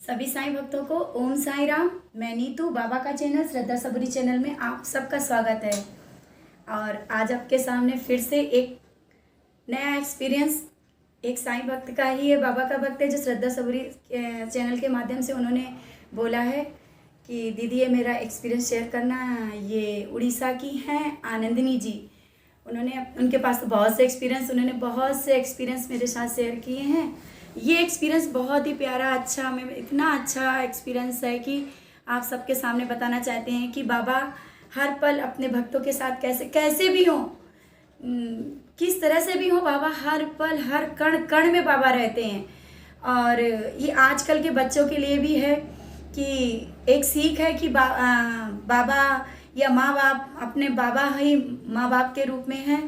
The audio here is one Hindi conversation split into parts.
सभी साईं भक्तों को ओम साईं राम। मैं नीतू, बाबा का चैनल श्रद्धा सबरी चैनल में आप सबका स्वागत है। और आज आपके सामने फिर से एक नया एक्सपीरियंस एक साईं भक्त का ही है, बाबा का भक्त है, जो श्रद्धा सबरी चैनल के माध्यम से उन्होंने बोला है कि दीदी ये मेरा एक्सपीरियंस शेयर करना। ये उड़ीसा की हैं आनंदिनी जी। उनके पास तो बहुत से एक्सपीरियंस मेरे साथ शेयर किए हैं। ये एक्सपीरियंस बहुत ही प्यारा, अच्छा, मैं इतना अच्छा एक्सपीरियंस है कि आप सबके सामने बताना चाहते हैं कि बाबा हर पल अपने भक्तों के साथ कैसे भी हो, किस तरह से भी हो, बाबा हर पल हर कण कण में बाबा रहते हैं। और ये आजकल के बच्चों के लिए भी है कि एक सीख है कि बाबा या माँ बाप अपने बाबा ही माँ बाप के रूप में हैं,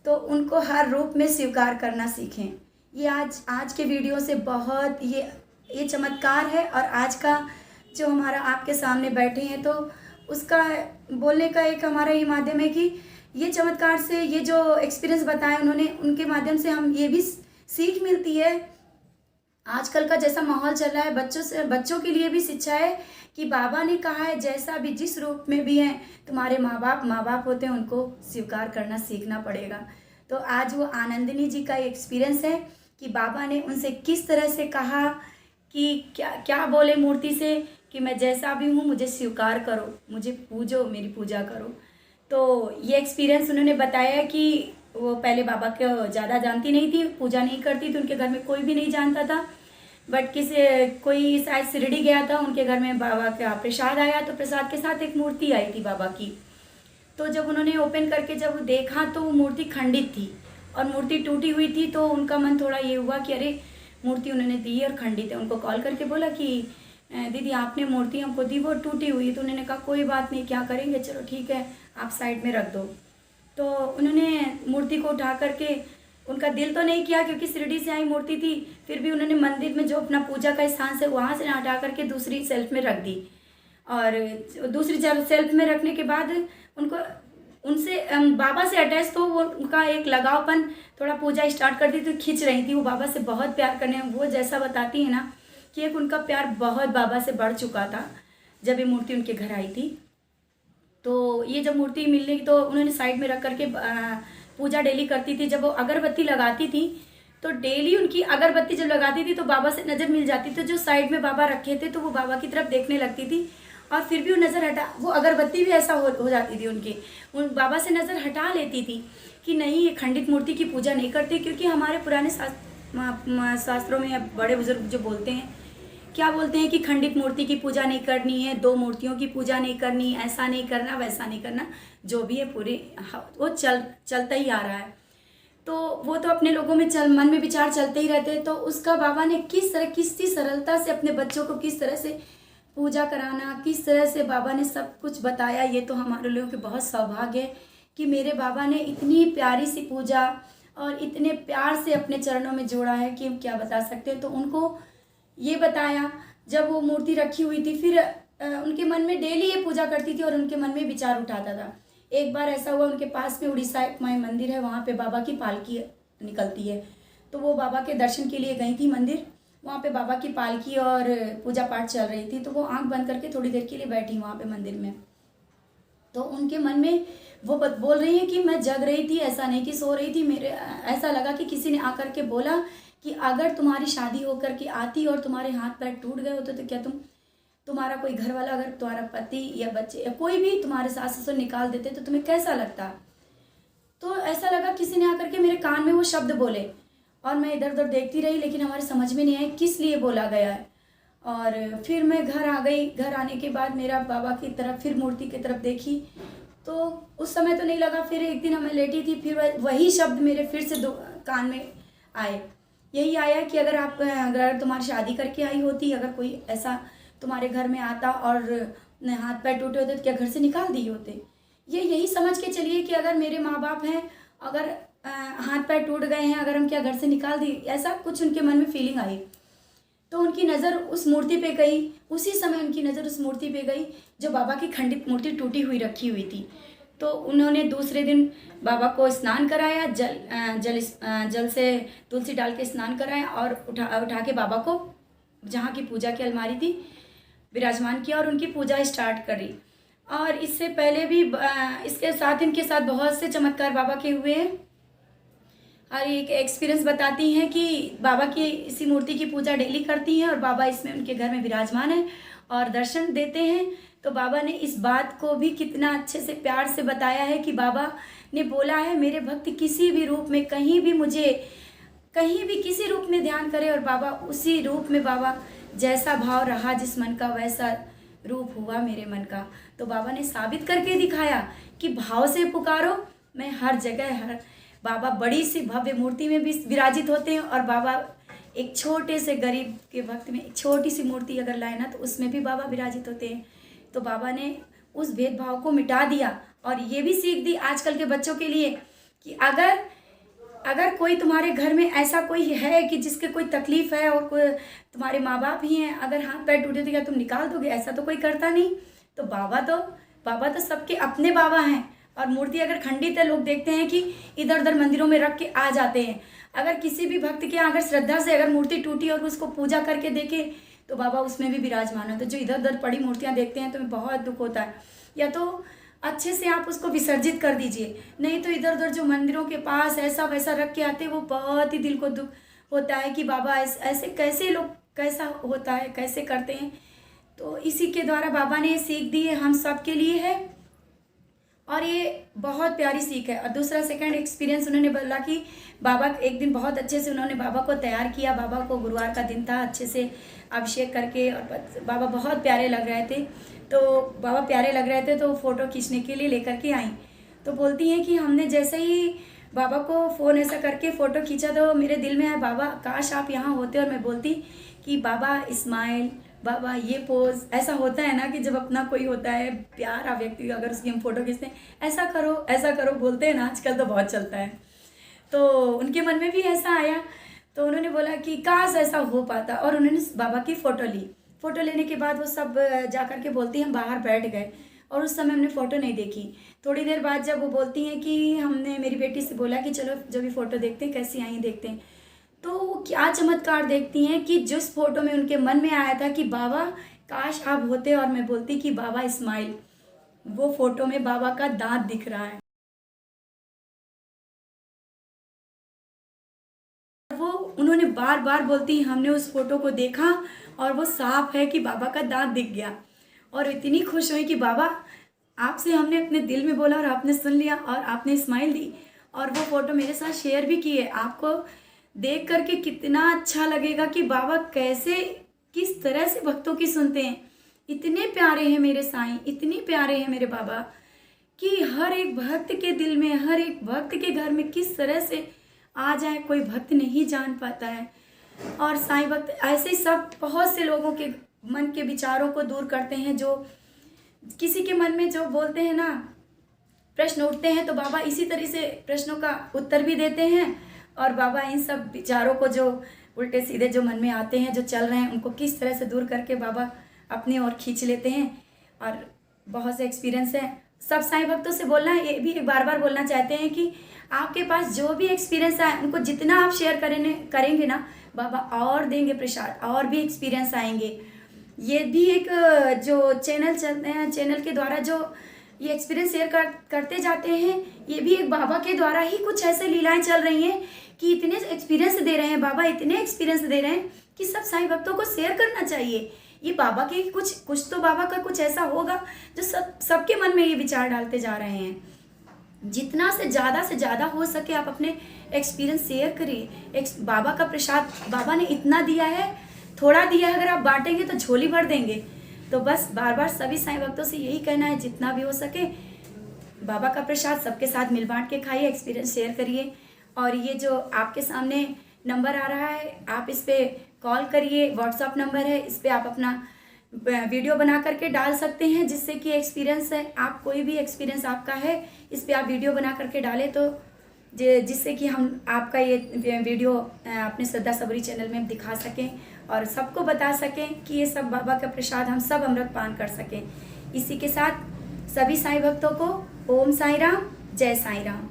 तो उनको हर रूप में स्वीकार करना सीखें। ये आज के वीडियो से बहुत ये चमत्कार है। और आज का जो हमारा आपके सामने बैठे हैं, तो उसका बोलने का एक हमारा ये माध्यम है कि ये चमत्कार से ये जो एक्सपीरियंस बताया उन्होंने, उनके माध्यम से हम ये भी सीख मिलती है। आजकल का जैसा माहौल चल रहा है, बच्चों के लिए भी शिक्षा है कि बाबा ने कहा है जैसा भी जिस रूप में भी हैं तुम्हारे माँ बाप होते हैं, उनको स्वीकार करना सीखना पड़ेगा। तो आज वो आनंदिनी जी का एक्सपीरियंस है कि बाबा ने उनसे किस तरह से कहा कि क्या बोले मूर्ति से कि मैं जैसा भी हूँ मुझे स्वीकार करो, मुझे पूजो, मेरी पूजा करो। तो ये एक्सपीरियंस उन्होंने बताया कि वो पहले बाबा को ज़्यादा जानती नहीं थी, पूजा नहीं करती थी, उनके घर में कोई भी नहीं जानता था। बट कोई शायद शिरडी गया था, उनके घर में बाबा का प्रसाद आया, तो प्रसाद के साथ एक मूर्ति आई थी बाबा की। तो जब उन्होंने ओपन करके जब देखा तो वो मूर्ति खंडित थी और मूर्ति टूटी हुई थी। तो उनका मन थोड़ा ये हुआ कि अरे मूर्ति उन्होंने दी और खंडित है। उनको कॉल करके बोला कि दीदी आपने मूर्ति हमको दी, वो टूटी हुई है। तो उन्होंने कहा कोई बात नहीं, क्या करेंगे, चलो ठीक है आप साइड में रख दो। तो उन्होंने मूर्ति को उठा करके, उनका दिल तो नहीं किया क्योंकि शिरडी से आई मूर्ति थी, फिर भी उन्होंने मंदिर में जो अपना पूजा का स्थान से वहाँ से हटा करके दूसरी सेल्फ में रख दी। और दूसरी सेल्फ में रखने के बाद उनको उनसे बाबा से अटैच, तो वो उनका एक लगावपन, थोड़ा पूजा स्टार्ट कर दी तो खिंच रही थी। वो बाबा से बहुत प्यार करने, वो जैसा बताती है ना कि एक उनका प्यार बहुत बाबा से बढ़ चुका था जब ये मूर्ति उनके घर आई थी। तो ये जब मूर्ति मिलने की, तो उन्होंने साइड में रख करके पूजा डेली करती थी। जब वो अगरबत्ती लगाती थी तो डेली उनकी अगरबत्ती जब लगाती थी तो बाबा से नज़र मिल जाती, तो जो साइड में बाबा रखे थे तो वो बाबा की तरफ देखने लगती थी। और फिर भी वो नज़र हटा, वो अगरबत्ती भी ऐसा हो जाती थी उनकी, उन बाबा से नज़र हटा लेती थी कि नहीं ये खंडित मूर्ति की पूजा नहीं करती। क्योंकि हमारे पुराने शास्त्रों में बड़े बुजुर्ग जो बोलते हैं, क्या बोलते हैं कि खंडित मूर्ति की पूजा नहीं करनी है, दो मूर्तियों की पूजा नहीं करनी, ऐसा नहीं करना, वैसा नहीं करना, जो भी है पूरे वो चलता ही आ रहा है। तो वो तो अपने लोगों में मन में विचार चलते ही रहते हैं। तो उसका बाबा ने किसी सरलता से अपने बच्चों को किस तरह से पूजा कराना, किस तरह से बाबा ने सब कुछ बताया। ये तो हमारे लोगों के बहुत सौभाग्य है कि मेरे बाबा ने इतनी प्यारी सी पूजा और इतने प्यार से अपने चरणों में जोड़ा है कि हम क्या बता सकते हैं। तो उनको ये बताया, जब वो मूर्ति रखी हुई थी, फिर उनके मन में डेली ये पूजा करती थी और उनके मन में विचार उठाता था। एक बार ऐसा हुआ, उनके पास में उड़ीसा एक माई मंदिर है, वहाँ पे बाबा की पालकी निकलती है। तो वो बाबा के दर्शन के लिए गई थी मंदिर, वहाँ पे बाबा की पालकी और पूजा पाठ चल रही थी। तो वो आंख बंद करके थोड़ी देर के लिए बैठी वहाँ पे मंदिर में। तो उनके मन में वो बोल रही है कि मैं जग रही थी, ऐसा नहीं कि सो रही थी। मेरे ऐसा लगा कि किसी ने आकर के बोला कि अगर तुम्हारी शादी होकर के आती और तुम्हारे हाथ पैर टूट गए होते तो क्या तुम्हारा कोई घर वाला, अगर तुम्हारा पति या बच्चे या कोई भी तुम्हारे सास ससुर निकाल देते तो तुम्हें कैसा लगता। तो ऐसा लगा किसी ने आकर के मेरे कान में वो शब्द बोले और मैं इधर उधर देखती रही, लेकिन हमारे समझ में नहीं आया किस लिए बोला गया है। और फिर मैं घर आ गई। घर आने के बाद मेरा बाबा की तरफ, फिर मूर्ति की तरफ देखी, तो उस समय तो नहीं लगा। फिर एक दिन मैं लेटी थी, फिर वही शब्द मेरे फिर से कान में आए। यही आया कि अगर तुम्हारी शादी करके आई होती, अगर कोई ऐसा तुम्हारे घर में आता और हाथ पैर टूटे होते तो क्या घर से निकाल दिए होते। यही समझ के चलिए कि अगर मेरे माँ बाप हैं, अगर हाथ पैर टूट गए हैं, अगर हम क्या घर से निकाल दिए, ऐसा कुछ उनके मन में फीलिंग आई। तो उनकी नज़र उस मूर्ति पे गई, उसी समय उनकी नज़र उस मूर्ति पे गई जो बाबा की खंडित मूर्ति टूटी हुई रखी हुई थी। तो उन्होंने दूसरे दिन बाबा को स्नान कराया, जल से तुलसी डाल के स्नान कराया और उठा के बाबा को जहाँ की पूजा की अलमारी थी विराजमान किया और उनकी पूजा स्टार्ट करी। और इससे पहले भी इसके साथ इनके साथ बहुत से चमत्कार बाबा के हुए हैं। और एक एक्सपीरियंस बताती हैं कि बाबा की इसी मूर्ति की पूजा डेली करती हैं और बाबा इसमें उनके घर में विराजमान है और दर्शन देते हैं। तो बाबा ने इस बात को भी कितना अच्छे से प्यार से बताया है कि बाबा ने बोला है मेरे भक्त किसी भी रूप में कहीं भी मुझे कहीं भी किसी रूप में ध्यान करे और बाबा उसी रूप में, बाबा जैसा भाव रहा जिस मन का वैसा रूप हुआ मेरे मन का। तो बाबा ने साबित करके दिखाया कि भाव से पुकारो, मैं हर जगह हर बाबा बड़ी सी भव्य मूर्ति में भी विराजित होते हैं और बाबा एक छोटे से गरीब के भक्त में एक छोटी सी मूर्ति अगर लाए ना तो उसमें भी बाबा विराजित होते हैं। तो बाबा ने उस भेदभाव को मिटा दिया और ये भी सीख दी आजकल के बच्चों के लिए कि अगर कोई तुम्हारे घर में ऐसा कोई है कि जिसके कोई तकलीफ है और कोई तुम्हारे माँ बाप ही हैं, अगर हाथ पैर टूटे तो क्या तुम निकाल दोगे? ऐसा तो कोई करता नहीं। तो बाबा तो सबके अपने बाबा हैं। और मूर्ति अगर खंडित है, लोग देखते हैं कि इधर उधर मंदिरों में रख के आ जाते हैं। अगर किसी भी भक्त के अगर श्रद्धा से अगर मूर्ति टूटी और उसको पूजा करके देखे तो बाबा उसमें भी विराजमान है। तो जो इधर उधर पड़ी मूर्तियाँ देखते हैं तो बहुत दुख होता है। या तो अच्छे से आप उसको विसर्जित कर दीजिए, नहीं तो इधर उधर जो मंदिरों के पास ऐसा वैसा रख के आते हैं वो बहुत ही दिल को दुख होता है कि बाबा ऐसे कैसे लोग कैसा होता है, कैसे करते हैं। तो इसी के द्वारा बाबा ने ये सीख दी है, हम सब के लिए है और ये बहुत प्यारी सीख है। और दूसरा सेकंड एक्सपीरियंस उन्होंने बोला कि बाबा एक दिन बहुत अच्छे से उन्होंने बाबा को तैयार किया। बाबा को गुरुवार का दिन था, अच्छे से अभिषेक करके और बाबा बहुत प्यारे लग रहे थे। तो बाबा प्यारे लग रहे थे तो फ़ोटो खींचने के लिए लेकर के आई। तो बोलती हैं कि हमने जैसे ही बाबा को फ़ोन ऐसा करके फ़ोटो खींचा तो मेरे दिल में है बाबा काश आप यहाँ होते। और मैं बोलती कि बाबा स्माइल, बाबा ये पोज, ऐसा होता है ना कि जब अपना कोई होता है प्यारा व्यक्ति अगर उसकी हम फ़ोटो खींचते हैं ऐसा करो बोलते हैं ना, आजकल तो बहुत चलता है। तो उनके मन में भी ऐसा आया तो उन्होंने बोला कि काश ऐसा हो पाता और उन्होंने बाबा की फ़ोटो ली। फ़ोटो लेने के बाद वो सब जा कर के बोलती हैं हम बाहर बैठ गए और उस समय हमने फ़ोटो नहीं देखी। थोड़ी देर बाद जब वो बोलती हैं कि हमने मेरी बेटी से बोला कि चलो जब भी फ़ोटो देखते हैं कैसी आई देखते हैं, तो वो क्या चमत्कार देखती हैं कि जिस फ़ोटो में उनके मन में आया था कि बाबा काश आप होते और मैं बोलती कि बाबा स्माइल, वो फ़ोटो में बाबा का दांत दिख रहा है। वो उन्होंने बार बार बोलती हमने उस फोटो को देखा और वो साफ है कि बाबा का दांत दिख गया। और इतनी खुश हुई कि बाबा आपसे हमने अपने दिल में बोला और आपने सुन लिया और आपने स्माइल दी और वो फ़ोटो मेरे साथ शेयर भी की है। आपको देख करके कितना अच्छा लगेगा कि बाबा कैसे किस तरह से भक्तों की सुनते हैं। इतने प्यारे हैं मेरे साईं, इतने प्यारे हैं मेरे बाबा कि हर एक भक्त के दिल में, हर एक भक्त के घर में किस तरह से आ जाए कोई भक्त नहीं जान पाता है। और साईं भक्त ऐसे ही सब बहुत से लोगों के मन के विचारों को दूर करते हैं। जो किसी के मन में जो बोलते हैं ना प्रश्न उठते हैं तो बाबा इसी तरह से प्रश्नों का उत्तर भी देते हैं और बाबा इन सब विचारों को जो उल्टे सीधे जो मन में आते हैं जो चल रहे हैं उनको किस तरह से दूर करके बाबा अपनी ओर खींच लेते हैं। और बहुत से एक्सपीरियंस है। सब साईं भक्तों से बोलना है, ये भी बार बार बोलना चाहते हैं कि आपके पास जो भी एक्सपीरियंस आए उनको जितना आप शेयर करेंगे ना बाबा और देंगे प्रसाद, और भी एक्सपीरियंस आएंगे। ये भी एक जो चैनल चलते हैं, चैनल के द्वारा जो ये एक्सपीरियंस शेयर करते जाते हैं, ये भी एक बाबा के द्वारा ही कुछ ऐसे लीलाएं चल रही हैं कि इतने एक्सपीरियंस दे रहे हैं बाबा, इतने एक्सपीरियंस दे रहे हैं कि सब साईं भक्तों को शेयर करना चाहिए। ये बाबा के कुछ तो बाबा का कुछ ऐसा होगा जो सबके मन में ये विचार डालते जा रहे हैं। जितना से ज़्यादा हो सके आप अपने एक्सपीरियंस शेयर करिए। बाबा का प्रसाद बाबा ने इतना दिया है, थोड़ा दिया है, अगर आप बांटेंगे तो झोली भर देंगे। तो बस बार बार सभी साईं भक्तों से यही कहना है जितना भी हो सके बाबा का प्रसाद सबके साथ मिल बांट के खाइए, एक्सपीरियंस शेयर करिए। और ये जो आपके सामने नंबर आ रहा है आप इस पर कॉल करिए, व्हाट्सअप नंबर है, इस पर आप अपना वीडियो बना करके डाल सकते हैं जिससे कि एक्सपीरियंस है, आप कोई भी एक्सपीरियंस आपका है इस पर आप वीडियो बना करके डालें तो जिससे कि हम आपका ये वीडियो अपने श्रद्धा सबरी चैनल में दिखा सकें और सबको बता सकें कि ये सब बाबा का प्रसाद हम सब अमृत पान कर सकें। इसी के साथ सभी साईं भक्तों को ओम साईं राम, जय साईं राम।